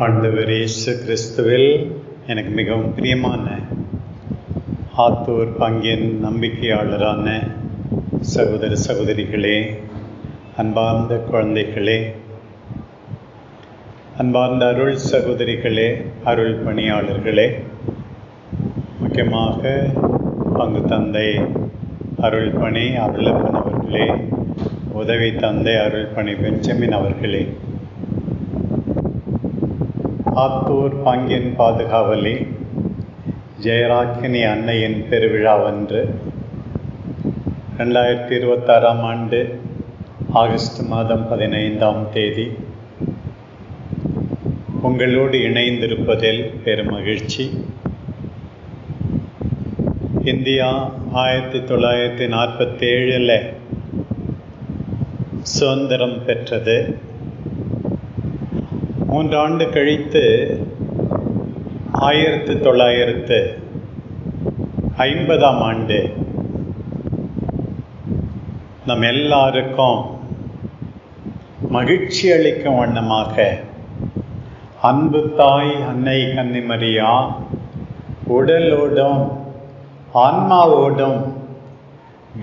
ஆண்டவர் இயேசு கிறிஸ்துவில் எனக்கு மிகவும் பிரியமான ஆத்தூர் பங்கின் நம்பிக்கையாளரான சகோதர சகோதரிகளே, அன்பார்ந்த குழந்தைகளே, அன்பார்ந்த அருள் சகோதரிகளே, அருள் பணியாளர்களே, முக்கியமாக பங்கு தந்தை அருள் பணி அருளப்பன் அவர்களே, உதவி தந்தை அருள் பணி பெஞ்சமின் அவர்களே, ஆத்தூர் பங்கின் பாதுகாவலி ஜெயராக்கினி அன்னையின் பெருவிழாவன்று 2026 ஆண்டு ஆகஸ்ட் மாதம் 15ஆம் தேதி உங்களோடு இணைந்திருப்பதில் பெரும் மகிழ்ச்சி. இந்தியா 1947 சுதந்திரம் பெற்றது. 3 ஆண்டு கழித்து 1950ஆம் ஆண்டு நம் எல்லாருக்கும் மகிழ்ச்சி அளிக்கும் வண்ணமாக அன்பு தாய் அன்னை கன்னிமரியா உடலோடும் ஆன்மாவோடும்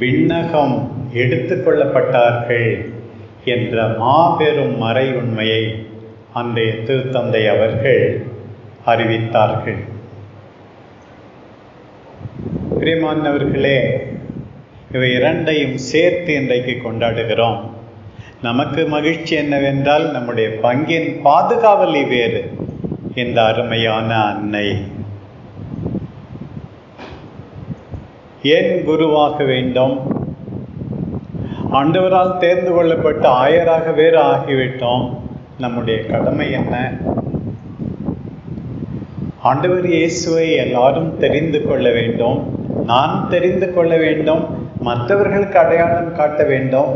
விண்ணகம் எடுத்துக்கொள்ளப்பட்டார்கள் என்ற மாபெரும் மறை உண்மையை அன்றைய திருத்தந்தை அவர்கள் அறிவித்தார்கள். பிரியமானவர்களே, இவை இரண்டையும் சேர்த்து இன்றைக்கு கொண்டாடுகிறோம். நமக்கு மகிழ்ச்சி என்னவென்றால் நம்முடைய பங்கின் பாதுகாவலி வேறு இந்த அருமையான அன்னை. ஏன் குருவாக வேண்டும்? ஆண்டவரால் தேர்ந்து கொள்ளப்பட்ட ஆயராக வேறு ஆகிவிட்டோம். நம்முடைய கடமை என்ன? ஆண்டவர் இயேசுவை எல்லாரும் தெரிந்து கொள்ள வேண்டும், நான் தெரிந்து கொள்ள வேண்டும், மற்றவர்களுக்கு அடையாளம் காட்ட வேண்டும்.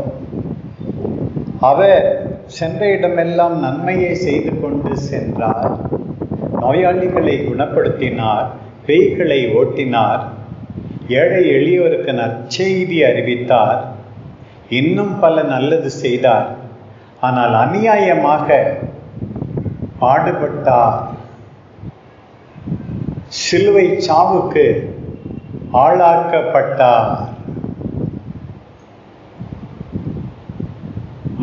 அவர் சென்ற இடமெல்லாம் நன்மையை செய்து கொண்டு சென்றார். நோயாளிகளை குணப்படுத்தினார், பேய்களை ஓட்டினார், ஏழை எளியோருக்கு நற்செய்தி அறிவித்தார், இன்னும் பல நல்லது செய்தார். ஆனால் அநியாயமாக பாடுபட்டார், சிலுவை சாவுக்கு ஆளாக்கப்பட்டார்,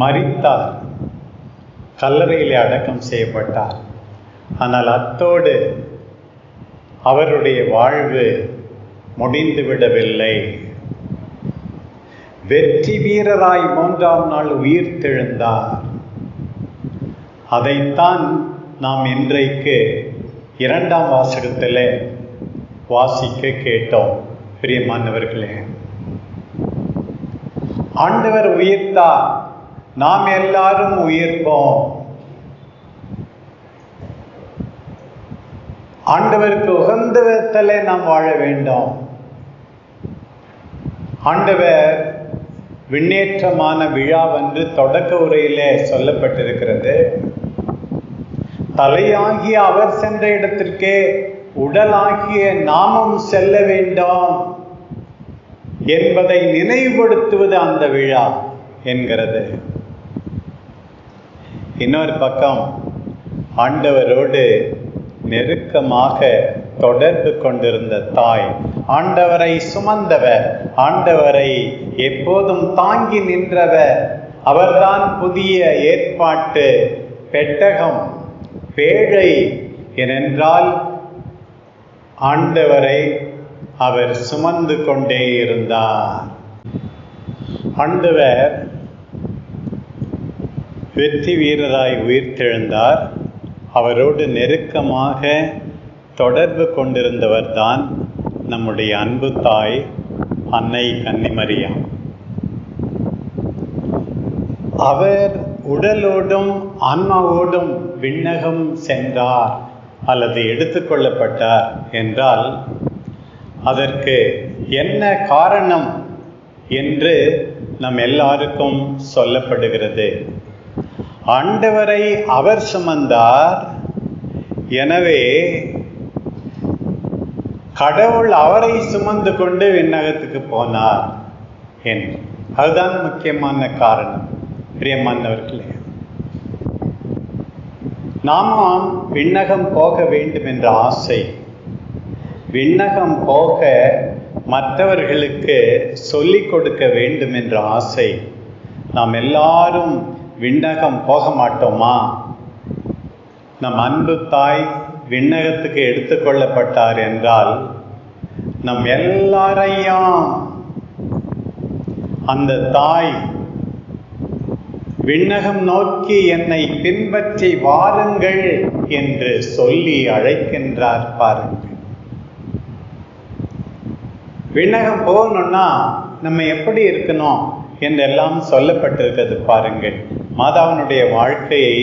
மரித்தார், கல்லறையிலே அடக்கம் செய்யப்பட்டார். ஆனால் அத்தோடு அவருடைய வாழ்வு முடிந்துவிடவில்லை. வெற்றி வீரராய் 3ஆம் நாள் உயிர் தெழுந்தார். அதைத்தான் நாம் இன்றைக்கு 2ஆம் வாசகத்தில் வாசிக்க கேட்டோம். பிரியமானவர்களே, ஆண்டவர் உயிர்த்தார், நாம் எல்லாரும் உயிர்ப்போம். ஆண்டவருக்கு உகந்த விதத்திலே நாம் வாழ வேண்டும். ஆண்டவர் விண்ணேற்றமான விழாவென்று தொடக்க உரையிலே சொல்லப்பட்டிருக்கிறது. தலையாகிய அவர் சென்ற இடத்திற்கே உடலாகிய நாமும் செல்ல வேண்டும் என்பதை நினைவுபடுத்துவது அந்த விழா என்கிறது. இன்னொரு பக்கம் ஆண்டவரோடு நெருக்கமாக தொடர்பு கொண்டிருந்த தாய், ஆண்டவரை சுமந்தவர், ஆண்டவரை எப்போதும் தாங்கி நின்றவர், அவர்தான் புதிய ஏற்பாட்டு பெட்டகம், பேழை. ஏனென்றால் ஆண்டவரை அவர் சுமந்து கொண்டே இருந்தார். ஆண்டவர் வெற்றி வீரராய் உயிர்த்தெழுந்தார். அவரோடு நெருக்கமாக தொடர்பு கொண்டிருந்தவர் தான் நம்முடைய அன்பு தாய் அன்னை கன்னிமரியா. அவர் உடலோடும் ஆன்மாவோடும் விண்ணகம் சென்றார் அல்லது எடுத்துக்கொள்ளப்பட்டார் என்றால் அதற்கு என்ன காரணம் என்று நம் எல்லாருக்கும் சொல்லப்படுகிறது. ஆண்டவரை அவர் சுமந்தார், எனவே கடவுள் அவரை சுமந்து கொண்டு விண்ணகத்துக்கு போனார் என்று. அதுதான் முக்கியமான காரணம். பிரியமானவர்களே, நாமும் விண்ணகம் போக வேண்டும் என்ற ஆசை, விண்ணகம் போக மற்றவர்களுக்கு சொல்லிக் கொடுக்க வேண்டும் என்ற ஆசை. நாம் எல்லாரும் விண்ணகம் போக மாட்டோமா? நம் அன்பு தாய் விண்ணகத்துக்கு எடுத்துக்கொள்ளப்பட்டார் என்றால் நம் எல்லாரையும் அந்த தாய் விண்ணகம் நோக்கி என்னை பின்பற்றி வாருங்கள் என்று சொல்லி அழைக்கின்றார். பாருங்கள், விண்ணகம் போகணும்னா நம்ம எப்படி இருக்கணும் என்றெல்லாம் சொல்லப்பட்டிருக்கிறது. பாருங்கள், மாதாவினுடைய வாழ்க்கையை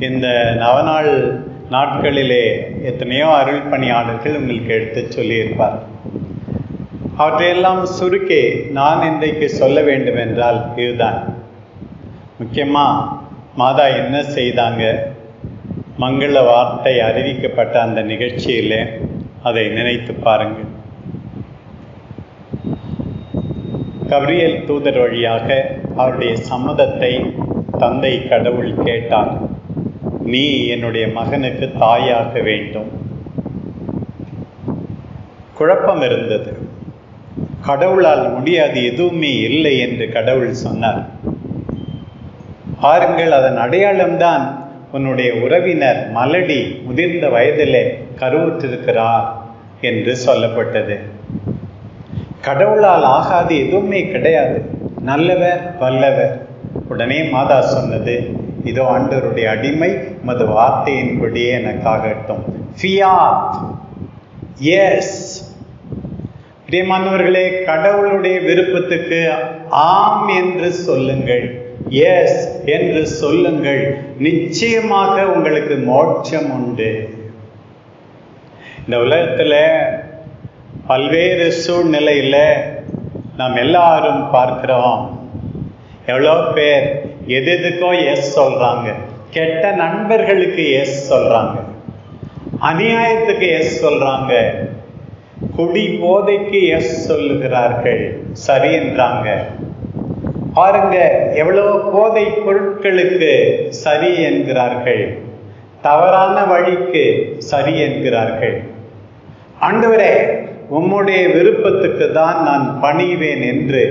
இந்த நவநாள் நாட்களிலே எத்தனையோ அருள் பணியாளர்கள் உங்களுக்கு எடுத்து சொல்லியிருப்பார். அவற்றையெல்லாம் சுருக்கி நான் இன்றைக்கு சொல்ல வேண்டும் என்றால் இதுதான். முக்கியமாக மாதா என்ன செய்தாங்க? மங்கள வார்த்தை அறிவிக்கப்பட்ட அந்த நிகழ்ச்சியில் அதை நினைத்து பாருங்கள். கபிரியேல் தூதர் வழியாக அவருடைய சம்மதத்தை தந்தை கடவுள் கேட்டார். நீ என்னுடைய மகனுக்கு தாயாக வேண்டும். குழப்பம் இருந்தது. கடவுளால் முடியாது, எதுவுமே இல்லை என்று கடவுள் சொன்னார். பாருங்கள், அதன் அடையாளம்தான் உன்னுடைய உறவினர் மலடி முதிர்ந்த வயதிலே கருவுற்றிருக்கிறார் என்று சொல்லப்பட்டது. கடவுளால் ஆகாது, எதுவுமே கிடையாது, நல்லவர் வல்லவர். உடனே மாதா சொன்னது, இதோ ஆண்டவருடைய அடிமை, மது வார்த்தையின்படியே எனக்காகட்டும். ஃபியாத், எஸ். பிரியமானவர்களே, கடவுளுடைய விருப்பத்துக்கு ஆம் என்று சொல்லுங்கள், எஸ் என்று சொல்லுங்கள். நிச்சயமாக உங்களுக்கு மோட்சம் உண்டு. இந்த உலகத்தில் பல்வேறு சூழ்நிலையில் நாம் எல்லாரும் பார்க்கிறோம். எவ்வளோ பேர் எதுக்கோ எஸ் சொல்றாங்க. கெட்ட நண்பர்களுக்கு எஸ் சொல்றாங்க, அநியாயத்துக்கு எஸ் சொல்றாங்க, குடி போதைக்கு எஸ் சொல்லுகிறார்கள், சரி என்றாங்க. பாருங்க, எவ்வளோ போதை பொருட்களுக்கு சரி என்கிறார்கள், தவறான வழிக்கு சரி என்கிறார்கள். ஆண்டவரே, உம்முடைய விருப்பத்துக்கு தான் நான் பணிவேன் என்று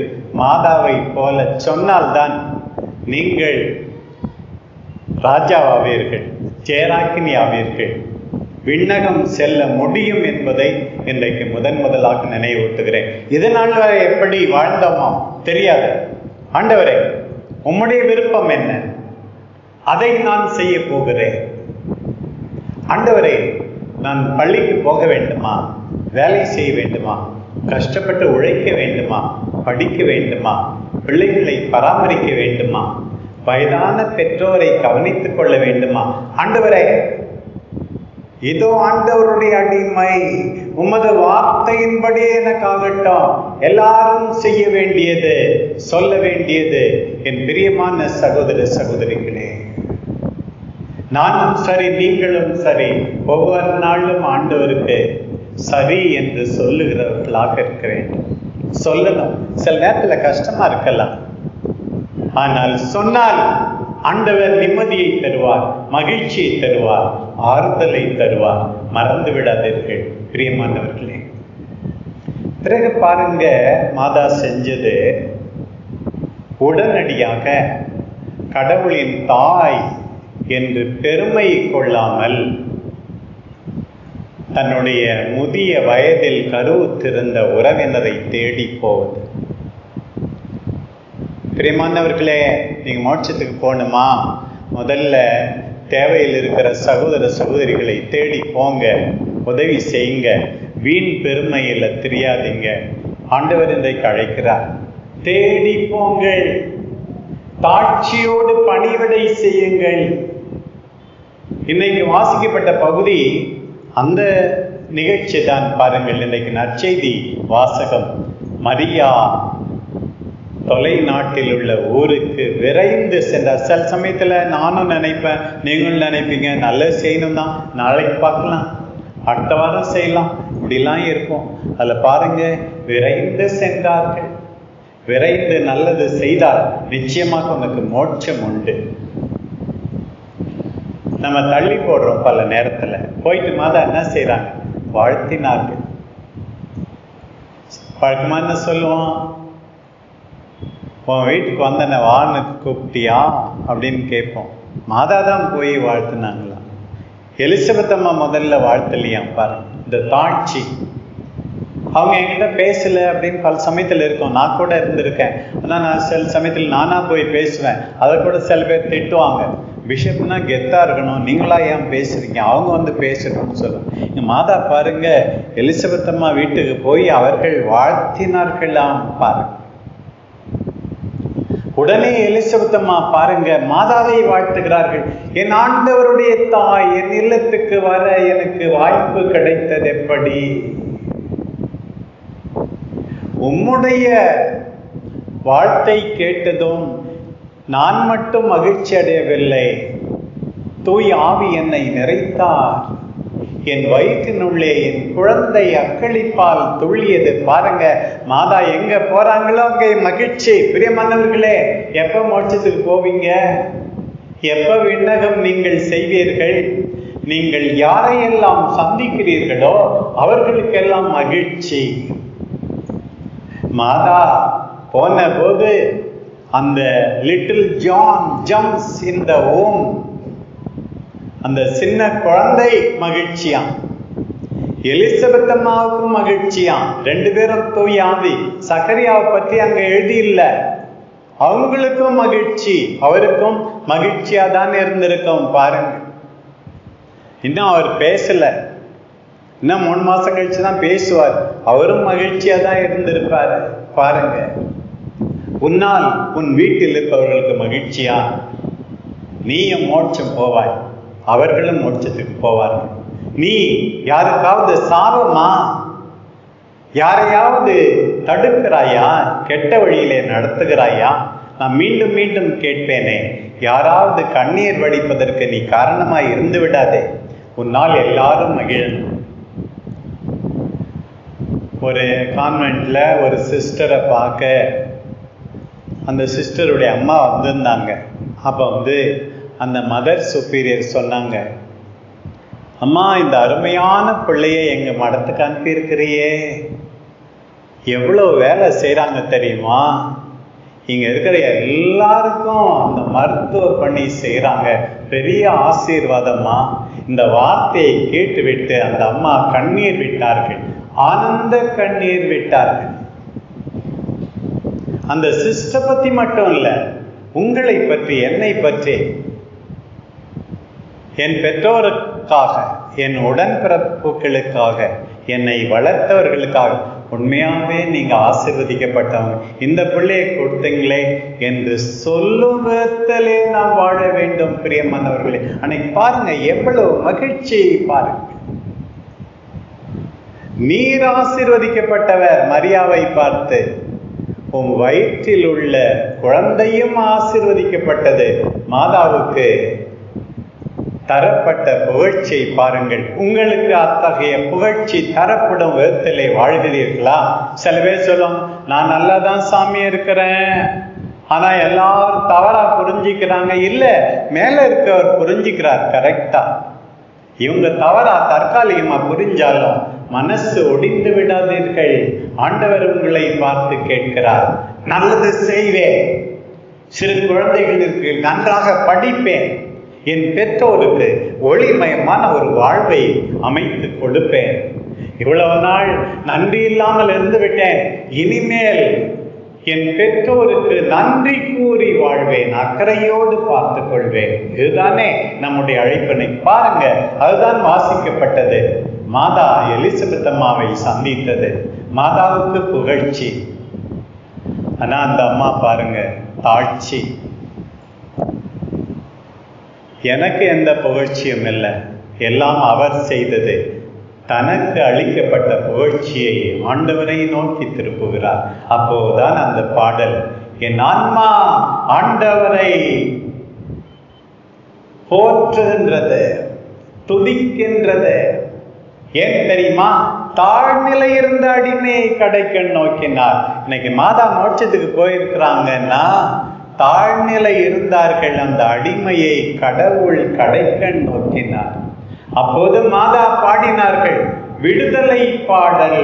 மாதாவை போல சொன்னால்தான் நீங்கள் ராஜாவாவீர்கள், ஜெயராக்கினி ஆவீர்கள், விண்ணகம் செல்ல முடியும் என்பதை இன்றைக்கு முதலாக நினைவூட்டுகிறேன். இதனால் எப்படி வாழ்ந்தோமோ தெரியாது. ஆண்டவரே, உம்முடைய விருப்பம் என்ன? அதை நான் செய்ய போகிறேன். ஆண்டவரே, நான் பள்ளிக்கு போக வேண்டுமா? வேலை செய்ய வேண்டுமா? கஷ்டப்பட்டு உழைக்க வேண்டுமா? படிக்க வேண்டுமா? பிள்ளைகளை பராமரிக்க வேண்டுமா? வயதான பெற்றோரை கவனித்துக் கொள்ள வேண்டுமா? ஆண்டவரே, இதோ ஆண்டவருடைய அடிமை, உமது வார்த்தையின்படி எனக்காகட்டும். எல்லாரும் செய்ய வேண்டியது, சொல்ல வேண்டியது. என் பிரியமான சகோதர சகோதரிகளே, நானும் சரி, நீங்களும் சரி, ஒவ்வொரு நாளும் ஆண்டவருக்கு சரி என்று சொல்லுகிறவர்களாக இருக்க வேண்டும். சொல்லணும். சில நேரத்தில் கஷ்டமா இருக்கலாம், ஆனால் சொன்னால் ஆண்டவர் நிம்மதியை தருவார், மகிழ்ச்சியை தருவார், ஆறுதலை தருவார். மறந்து விடாதீர்கள் பிரியமானவர்களே. பிறகு பாருங்க, மாதா செஞ்சது உடனடியாக கடவுளின் தாய் என்று பெருமை கொள்ளாமல் தன்னுடைய முதிய வயதில் கருவுற்றிருந்த உறவினரை தேடி போவது. பிரியமானவர்களே, நீங்க மோட்சத்துக்கு போகணுமா? முதல்ல தேவையில் இருக்கிற சகோதர சகோதரிகளை தேடி போங்க, உதவி செய்யுங்க, வீண் பெருமையில் தெரியாதீங்க. ஆண்டவர் இன்றைக்கு அழைக்கிறார், தேடி போங்கள், தாட்சியோடு பணிவிடை செய்யுங்கள். இன்னைக்கு வாசிக்கப்பட்ட பகுதி அந்த நிகழ்ச்சி தான். பாருங்கள், இன்றைக்கு நற்செய்தி வாசகம். மரியா தொலைநாட்டில் உள்ள ஊருக்கு விரைந்து சென்றார். சில சமயத்தில் நானும் நினைப்பேன், நீங்களும் நினைப்பீங்க, நல்லது செய்யணும் தான், நாளைக்கு பார்க்கலாம், அடுத்த வாரம் செய்யலாம், இப்படிலாம் இருக்கும். அதில் பாருங்க, விரைந்து சென்றார்கள். விரைந்து நல்லது செய்தால் நிச்சயமாக உனக்கு மோட்சம் உண்டு. நம்ம தள்ளி போடுறோம் பல நேரத்துல. போயிட்டு மாதா என்ன செய்யறாங்க? வாழ்த்தினார்கள். வழக்கமா என்ன சொல்லுவோம்? உன் வீட்டுக்கு வந்தன வான்னு கூப்பிட்டியா அப்படின்னு கேட்போம். மாதா தான் போய் வாழ்த்துனாங்களா? எலிசபெத் அம்மா முதல்ல வாழ்த்தலையாம் பாருங்க. இந்த தாட்சி, அவங்க என்கிட்ட பேசல அப்படின்னு பல சமயத்தில் இருக்கும். நான் கூட இருந்திருக்கேன். ஆனால் நான் சில சமயத்தில் நானா போய் பேசுவேன். அதை கூட சில பேர் திட்டுவாங்க. பிஷப்னா கெத்தா இருக்கணும், நீங்களா ஏன் பேசுறீங்க, அவங்க வந்து பேசணும்னு சொல்லுவோம். இங்க மாதா பாருங்க, எலிசபெத் அம்மா வீட்டுக்கு போய் அவர்கள் வாழ்த்தினார்களாம் பாருங்க. உடனே எலிசபெத் அம்மா பாருங்க மாதாவை வாழ்த்துகிறார்கள். என் ஆண்டவருடைய தாய், என் இல்லத்துக்கு வர எனக்கு வாய்ப்பு கிடைத்தது எப்படி? உம்முடைய வாழ்த்தை கேட்டதும் நான் மட்டும் மகிழ்ச்சி அடையவில்லை, தூய் ஆவி என்னை நிறைத்தார். என் வயிற்றினுள்ளே என் குழந்தை அக்களிப்பால் துள்ளியது. பாருங்க, மாதா எங்க போறாங்களோ அங்கே மகிழ்ச்சி. பிரியமானவர்களே, எப்ப மோட்சத்துக்கு போவீங்க? எப்ப விண்ணகம் நீங்கள் செய்வீர்கள்? நீங்கள் யாரையெல்லாம் சந்திக்கிறீர்களோ அவர்களுக்கெல்லாம் மகிழ்ச்சி. மாதா போன போது அந்த லிட்டில் ஜான் ஜம்ப்ஸ் இன் த womb, அந்த சின்ன குழந்தை மகிழ்ச்சியாம். எலிசபெத் அம்மாவுக்கும் மகிழ்ச்சியாம். ரெண்டு பேரும் தூய் ஆவி. சக்கரியாவை பற்றி அங்க எழுதி இல்லை. அவங்களுக்கும் மகிழ்ச்சி, அவருக்கும் மகிழ்ச்சியா தான் இருந்திருக்கும். பாருங்க, இன்னும் அவர் பேசல, இன்னும் 3 மாசம் கழிச்சுதான் பேசுவார். அவரும் மகிழ்ச்சியா தான் இருந்திருப்பாரு. பாருங்க, உன்னால் உன் வீட்டில் இருப்பவர்களுக்கு மகிழ்ச்சியா? நீயும் மோட்சம் போவாய், அவர்களும் மோட்சத்துக்கு போவார்கள். நீ யாருக்காவது சாபமா? யாரையாவது தடுக்கிறாயா? கெட்ட வழியிலே நடத்துகிறாயா? நான் மீண்டும் மீண்டும் கேட்பேனே, யாராவது கண்ணீர் வடிப்பதற்கு நீ காரணமாய் இருந்து விடாதே. உன்னால் எல்லாரும் மகிழணும். ஒரு கான்வென்ட்ல ஒரு சிஸ்டரை பார்க்க அந்த சிஸ்டருடைய அம்மா வந்திருந்தாங்க. அப்போ அந்த மதர் சுப்பீரியர் சொன்னாங்க, அம்மா, இந்த அருமையான பிள்ளையை எங்க மடத்துக்கு அனுப்பியிருக்கிறியே, எவ்வளோ வேலை செய்கிறாங்க தெரியுமா? இங்கே இருக்கிற எல்லாருக்கும் அந்த மருத்துவ பணி செய்கிறாங்க, பெரிய ஆசீர்வாதமா. இந்த வார்த்தையை கேட்டுவிட்டு அந்த அம்மா கண்ணீர் விட்டார்கள், ஆனந்த கண்ணீர் விட்டார்கள். அந்த சிஸ்டர் பற்றி மட்டும் இல்லை, உங்களை பற்றி, என்னை பற்றி, என் பெற்றோருக்காக, என் உடன்பிறப்புகளுக்காக, என்னை வளர்த்தவர்களுக்காக உண்மையாகவே நீங்க ஆசீர்வதிக்கப்பட்டவங்க, இந்த பிள்ளையை கொடுத்தீங்களே என்று சொல்லும் விதத்திலே நாம் வாழ வேண்டும். பிரியமானவர்களே, அன்னைக்கு பாருங்க எவ்வளவு மகிழ்ச்சி. பாருங்க, நீர் ஆசீர்வதிக்கப்பட்டவர். மரியாவை பார்த்து, உன் வயிற்றில் உள்ள குழந்தையும் ஆசீர்வதிக்கப்பட்டது. மாதாவுக்கு தரப்பட்ட புகழ்ச்சியை பாருங்கள். உங்களுக்கு அத்தகைய புகழ்ச்சி தரப்படும் விதத்திலே வாழ்கிறீர்களா? சில பேர் சொல்லும், நான் நல்லா தான் சாமி இருக்கிறேன், ஆனா எல்லாரும் தவறா புரிஞ்சுக்கிறாங்க. இல்ல, மேல இருக்கவர் புரிஞ்சுக்கிறார் கரெக்டா. இவங்க தவறா தற்காலிகமா புரிஞ்சாலும் மனசு ஒடிந்து விடாதீர்கள். ஆண்டவர் உங்களை பார்த்து கேட்கிறார், நல்லது செய்வேன், சிறு குழந்தைகளுக்கு நன்றாக படிப்பேன், என் பெற்றோருக்கு ஒளிமயமான ஒரு வாழ்வை அமைத்து கொடுப்பேன். இவ்வளவு நாள் நன்றி இல்லாமல் இருந்து விட்டேன், இனிமேல் என் பெற்றோருக்கு நன்றி கூறி வாழ்வேன், அக்கறையோடு பார்த்துக் கொள்வேன். இதுதானே நம்முடைய அழைப்பினை. பாருங்க, அதுதான் வாசிக்கப்பட்டது. மாதா எலிசபெத் அம்மாவை சந்தித்தது, மாதாவுக்கு புகழ்ச்சி. ஆனா அந்த அம்மா பாருங்க, தாழ்ச்சி. எனக்கு எந்த புகழ்ச்சியும் இல்லை, எல்லாம் அவர் செய்தது. தனக்கு அளிக்கப்பட்ட புகழ்ச்சியை ஆண்டவரை நோக்கி திருப்புகிறார். அப்போதான் அந்த பாடல், என் ஆன்மா ஆண்டவரை போற்றுகின்றது, துதிக்கின்றது. ஏன் தெரியுமா? தாழ்நிலை இருந்த அடிமையை கடைக்கண் நோக்கினார். இன்னைக்கு மாதா மோட்சத்துக்கு போயிருக்கிறாங்கன்னா தாழ்நிலை இருந்தார்கள். அந்த அடிமையை கடவுள் கடைக்கண் நோக்கினார். அப்போது மாதா பாடினார்கள் விடுதலை பாடல்.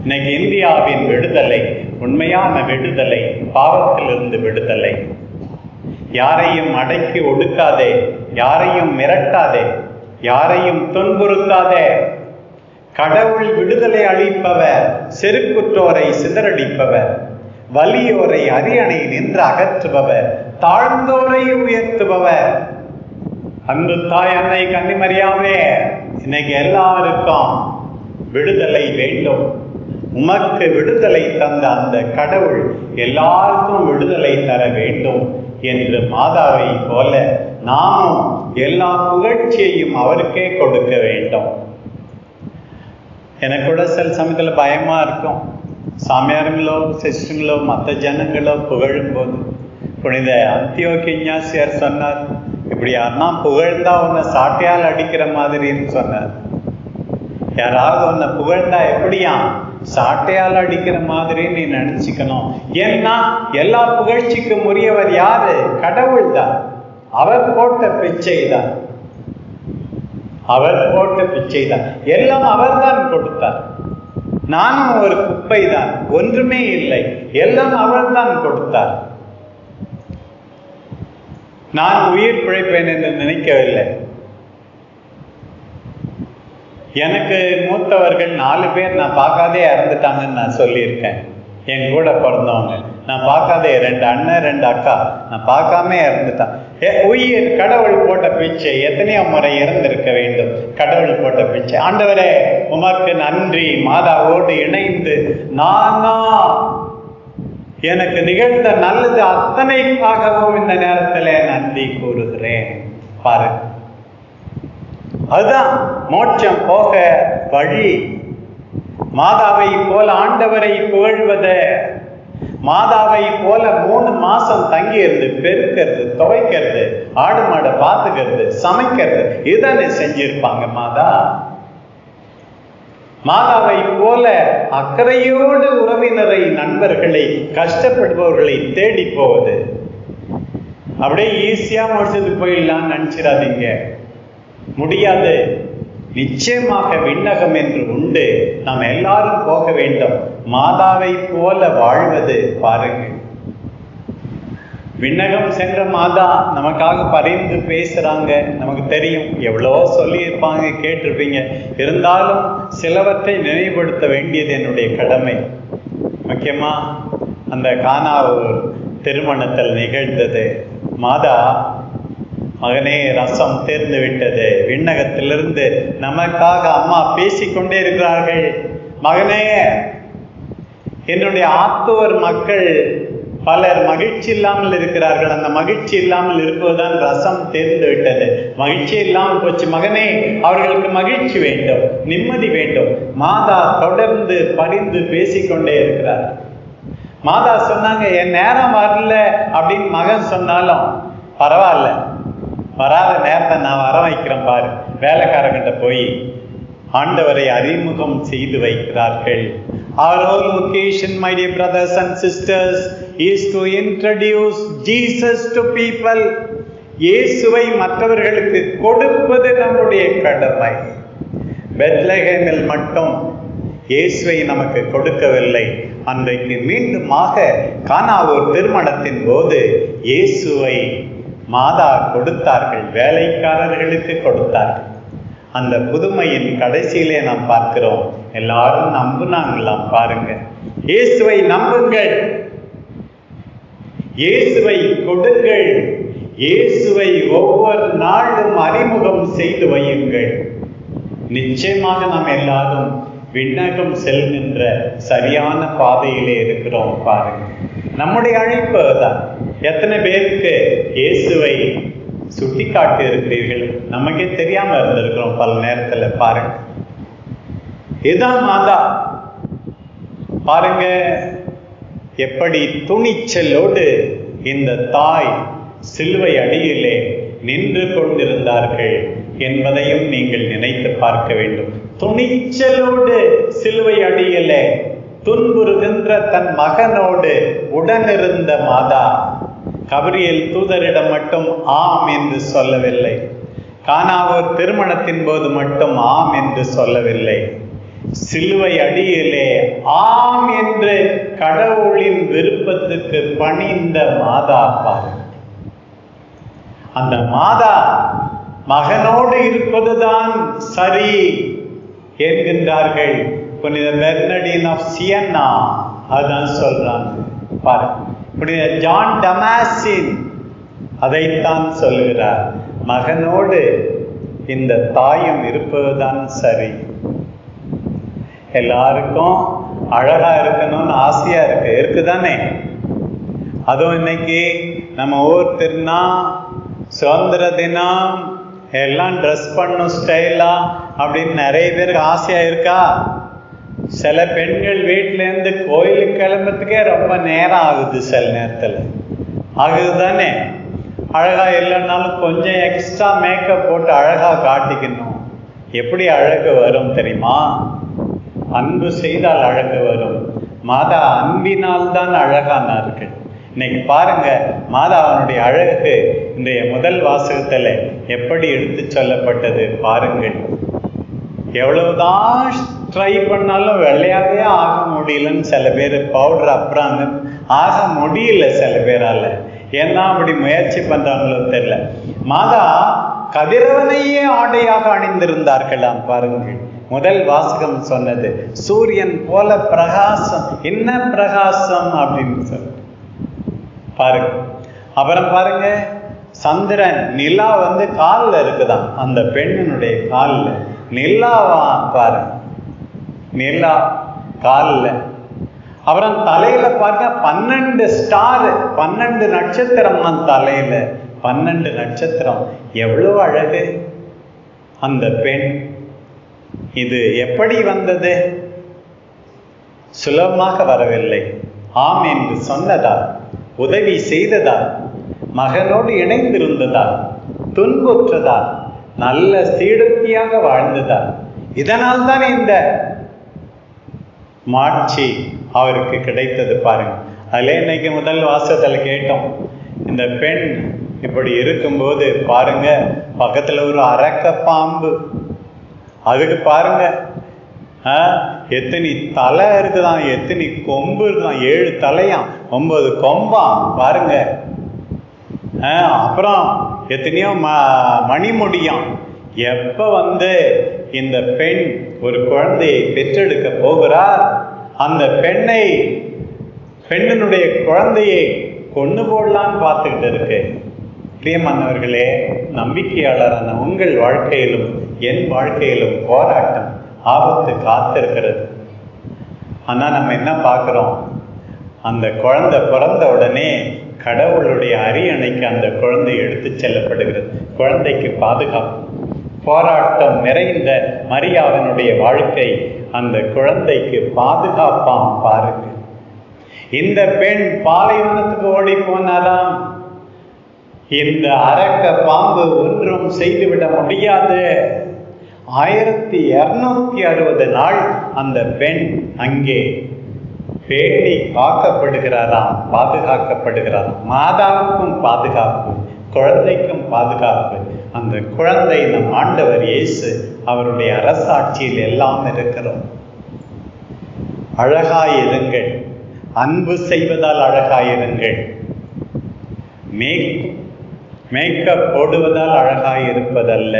இன்னைக்கு இந்தியாவின் விடுதலை, உண்மையான விடுதலை, பாவத்திலிருந்து விடுதலை. யாரையும் அடக்கி ஒடுக்காதே, யாரையும் மிரட்டாதே, யாரையும் துன்புறுத்தாதே. கடவுள் விடுதலை அளிப்பவர், செருக்குற்றோரை சிதறடிப்பவர், வலியோரை அரியணை நின்று அகற்றுபவர், தாழ்ந்தோரை உயர்த்துபவர். அன்பு தாய் அன்னை கன்னிமரியாவே, இன்னைக்கு எல்லாருக்கும் விடுதலை வேண்டும். உமக்கு விடுதலை தந்த அந்த கடவுள் எல்லாருக்கும் விடுதலை தர வேண்டும் என்று மாதாவை போல நாமும் எல்லா புகழ்ச்சியையும் அவருக்கே கொடுக்க வேண்டும். எனக்கு கூட சில சமயத்தில் பயமா இருக்கும். சாமியாருங்களோ சிஸ்டங்களோ மற்ற ஜனங்களோ புகழும் போது, புனித அந்தியோகி இஞ்ஞாசியார் சொன்னார், இப்படி யாருன்னா புகழ்ந்தா உன்னை சாட்டையால் அடிக்கிற மாதிரின்னு சொன்னார். யாராவது உன்னை புகழ்ந்தா எப்படியா சாட்டையால் அடிக்கிற மாதிரி நீ நினைச்சுக்கணும். ஏன்னா எல்லா புகழ்ச்சிக்கும் உரியவர் யாரு? கடவுள் தான். அவர் போட்ட பிச்சை தான், அவர் போட்ட பிச்சை தான். எல்லாம் அவர் தான் கொடுத்தார். நானும் ஒரு குப்பை தான், ஒன்றுமே இல்லை, எல்லாம் அவர் தான் கொடுத்தார். நான் உயிர் பிழைப்பேன் என்று நினைக்கவில்லை. எனக்கு மூத்தவர்கள் 4 பேர் நான் பார்க்காதே இறந்துட்டாங்கன்னு நான் சொல்லியிருக்கேன். என் கூட பிறந்தவங்க நான் பார்க்காதே, 2 அண்ணன் 2 அக்கா நான் பார்க்காம இறந்துட்டான். உயிர் கடவுள் போட்ட பிச்சை. எத்தனையோ முறை இறந்திருக்க வேண்டும், கடவுள் போட்ட பிச்சை. ஆண்டவரே உமக்கு நன்றி. மாதாவோடு இணைந்து நானா எனக்கு நிகழ்ந்த நல்லது அத்தனைக்காகவும் இந்த நேரத்தில் நன்றி கூறுகிறேன். பாரு, அதுதான் மோட்சம் போக வழி. மாதாவை போல ஆண்டவரை புகழ்வத, மாதாவை போல 3 மாசம் தங்கி இருந்து பெருக்கிறது, துவைக்கிறது, ஆடு மாடை பார்த்துக்கிறது, சமைக்கிறது, இதானே செஞ்சிருப்பாங்க மாதா. மாதாவை போல அக்கறையோடு உறவினரை, நண்பர்களை, கஷ்டப்படுபவர்களை தேடி போவது அப்படியே ஈஸியா முடிச்சது போயிடலாம்னு நினைச்சிடாதீங்க. முடியாது. நிச்சயமாக விண்ணகம் என்று உண்டு. நாம் எல்லாரும் போக வேண்டும். மாதாவை போல வாழ்வது பாருங்க. விண்ணகம் சென்ற மாதா நமக்காக பரிந்து பேசுறாங்க. நமக்கு தெரியும், எவ்வளோ சொல்லியிருப்பாங்க, கேட்டிருப்பீங்க. இருந்தாலும் சிலவற்றை நினைவுபடுத்த வேண்டியது என்னுடைய கடமை. முக்கியமா அந்த கானாவூர் திருமணத்தில் நிகழ்ந்தது. மாதா, மகனே ரசம் தேர்ந்து விட்டது. விண்ணகத்திலிருந்து நமக்காக அம்மா பேசிக்கொண்டே இருக்கிறார்கள். மகனே, என்னுடைய ஆத்தூர் மக்கள் பலர் மகிழ்ச்சி இல்லாமல் இருக்கிறார்கள். அந்த மகிழ்ச்சி இல்லாமல் இருப்பதுதான் ரசம் தேர்ந்து விட்டது. மகிழ்ச்சி இல்லாமல் போச்சு. மகனே, அவர்களுக்கு மகிழ்ச்சி வேண்டும், நிம்மதி வேண்டும். மாதா தொடர்ந்து பரிந்து பேசிக்கொண்டே இருக்கிறார். மாதா சொன்னாங்க, என் நேரம் வரல அப்படின்னு மகன் சொன்னாலும் பரவாயில்ல, வராத நேரத்தை நான் வர வைக்கிறேன் பாரு. வேலைக்காரங்கிட்ட போய் ஆண்டவரை அறிமுகம் செய்து வைக்கிறார்கள். Our whole vocation, my dear brothers and sisters, is to introduce Jesus to people. இயேசுவை மற்றவர்களுக்கு கொடுப்பது நம்முடைய கடமை. பெத்லகேமில் மட்டும் இயேசுவை நமக்கு கொடுக்கவில்லை. அன்றைக்கு மீண்டுமாக கானாவூர் திருமணத்தின் போது இயேசுவை மாதா கொடுத்தார்கள், வேலைக்காரர்களுக்கு கொடுத்தார்கள். அந்த புதுமையின் கடைசியிலே நாம் பார்க்கிறோம், எல்லாரும் நம்புனாங்களாம். பாருங்க, இயேசுவை நம்புங்கள், இயேசுவை கொடுங்கள், இயேசுவை ஒவ்வொரு நாளும் அறிமுகம் செய்து வையுங்கள். நிச்சயமாக நாம் எல்லாரும் விண்ணகம் செல்கின்ற சரியான பாதையிலே இருக்கிறோம். பாருங்க, நம்முடைய அழைப்பு தான். எத்தனை பேருக்கு இயேசுவை சுட்டி காட்டி இருக்கிறீர்கள்? நமக்கே தெரியாம இருந்திருக்கிறோம் பல நேரத்துல. பாருங்க, இதுதான் மாதா. பாருங்க எப்படி துணிச்சலோடு இந்த தாய் சிலுவை அடியிலே நின்று கொண்டிருந்தார்கள் என்பதையும் நீங்கள் நினைத்து பார்க்க வேண்டும். துணிச்சலோடு சிலுவை அடியிலே துன்புறுகின்ற தன் மகனோடு உடனிருந்த மாதா கபிரியேல் தூதரிடம் மட்டும் ஆம் என்று சொல்லவில்லை. கானாவூர் திருமணத்தின் போது மட்டும் ஆம் என்று சொல்லவில்லை. சிலுவை அடியிலே ஆம் என்று கடவுளின் விருப்பத்துக்கு பணிந்த மாதா பாரு. அந்த மாதா மகனோடு இருப்பதுதான் சரி என்கின்றார்கள். புனித பெர்னடின் ஆஃப் சியன்னா அதான் சொல்றாங்க பாரு. புனித ஜான் டமாசின் அதைத்தான் சொல்லுகிறார். மகனோடு இந்த தாயும் இருப்பதுதான் சரி. எல்லாருக்கும் அழகா இருக்கணும்னு ஆசையா இருக்குதானே. அதுவும் இன்னைக்கு நம்ம ஊர் திருநா சுதந்திர தினம் எல்லாம் ட்ரெஸ் பண்ணும் ஸ்டைலா அப்படின்னு நிறைய பேருக்கு ஆசையா இருக்கா? சில பெண்கள் வீட்டிலேருந்து கோயிலுக்கு கிளம்புறதுக்கே ரொம்ப நேரம் ஆகுது. சில நேரத்தில் ஆகுது தானே. அழகா இல்லைன்னாலும் கொஞ்சம் எக்ஸ்ட்ரா மேக்கப் போட்டு அழகா காட்டிக்கணும். எப்படி அழகு வரும் தெரியுமா? அன்பு செய்தால் அழகு வரும். மாதா அன்பினால் தான் அழகானார்கள். இன்னைக்கு பாருங்க, மாதா அவனுடைய அழகு இன்றைய முதல் வாசகத்துல எப்படி எடுத்து சொல்லப்பட்டது பாருங்கள். எவ்வளவுதான் ட்ரை பண்ணாலும் வெள்ளையாவே ஆக முடியலன்னு சில பேர் பவுடர் அப்புறாங்க, ஆக முடியல சில பேரால. ஏன்னா அப்படி முயற்சி பண்றாங்களோ தெரியல. மாதா கதிரவனையே ஆடையாக அணிந்திருந்தார்களாம் பாருங்கள். முதல் வாசகம் சொன்னது சூரியன் போல பிரகாசம். என்ன பிரகாசம் அப்படின்னு சொல்லி பாருங்க. அப்புறம் பாருங்க, சந்திரன் நிலா காலில் இருக்குதான், அந்த பெண்ணினுடைய காலில் நிலாவா பாருங்க, நிலா காலில். அப்புறம் தலையில பாருங்க 12 ஸ்டார், 12 நட்சத்திரம் தலையில 12 நட்சத்திரம். எவ்வளவு அழகு அந்த பெண். இது எப்படி வந்தது? சுலபமாக வரவில்லை. ஆம் என்று சொன்னதால், உதவி செய்ததால், மகனோடு இணைந்திருந்ததால், துன்புற்றதால், நல்ல சீடத்தியாக வாழ்ந்ததால், இதனால் தான் இந்த மாட்சி அவருக்கு கிடைத்தது பாருங்க. அதிலே இன்னைக்கு முதல் வாசகத்தில் கேட்டோம். இந்த பெண் இப்படி இருக்கும்போது பாருங்க, பக்கத்துல ஒரு அரக்க பாம்பு. அதுக்கு பாருங்க எத்தனை தலை இருக்குதான், எத்தனை கொம்பு இருக்குதான், 7 தலையாம், 9 கொம்பாம் பாருங்க. அப்புறம் எத்தனையோ மணிமுடியாம். எப்ப இந்த பெண் ஒரு குழந்தையை பெற்றெடுக்க போகிறார், அந்த பெண்ணினுடைய குழந்தையை கொண்டு போடலான்னு பார்த்துக்கிட்டு இருக்கு. பிரியமானவர்களே, நம்பிக்கையாளரான உங்கள் வாழ்க்கையிலும் என் வாழ்க்கையிலும் போராட்டம், ஆபத்து காத்திருக்கிறது. ஆனா நம்ம என்ன பார்க்கிறோம்? அந்த குழந்தை பிறந்த உடனே கடவுளுடைய அரியணைக்கு அந்த குழந்தை எடுத்து செல்லப்படுகிறது. குழந்தைக்கு பாதுகாப்பு. போராட்டம் நிறைந்த மரியாவினுடைய வாழ்க்கை அந்த குழந்தைக்கு பாதுகாப்பாம் பாருங்க. இந்த பெண் பாலைவனத்துக்கு ஓடி போனாராம். இந்த அரக்க பாம்பு ஒன்றும் செய்துவிட முடியாது. 1260 நாள் அந்த பெண் அங்கே பேணி காக்கப்படுகிறாராம், பாதுகாக்கப்படுகிறாராம். மாதாவுக்கும் பாதுகாப்பு, குழந்தைக்கும் பாதுகாப்பு. அந்த குழந்தை நம் ஆண்டவர் இயேசு, அவருடைய அரசாட்சியில் எல்லாம் இருக்கிறோம். அழகாயிருங்கள், அன்பு செய்வதால் அழகாயிருங்கள். மேக்கப் போடுவதால் அழகாயிருப்பதல்ல,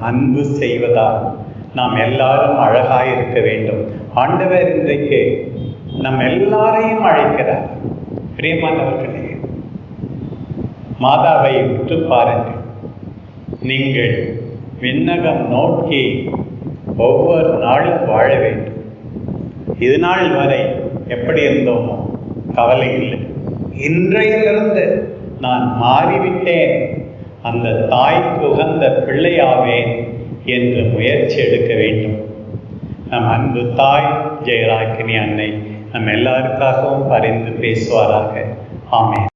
அன்பு செய்வதால். நாம் எல்லாரும் அழகாயிருக்க வேண்டும். ஆண்டவர் இன்றைக்கு நம் எல்லாரையும் அழைக்கிறார். பிரியமானவர்களே, மாதாவை உற்று பாருங்கள். நீங்கள் விண்ணகம் நோக்கி ஒவ்வொரு நாளும் வாழ வேண்டும். இது நாள் வரை எப்படி இருந்தோமோ கவலை இல்லை. இன்றையிலிருந்து நான் மாறிவிட்டேன், அந்த தாய்க்கு உகந்த பிள்ளையாவேன் என்று முயற்சி எடுக்க வேண்டும். நம் அன்பு தாய் ஜெயராக்கினி அன்னை நம் எல்லாருக்காகவும் பரிந்து பேசுவாராக. ஆமென்.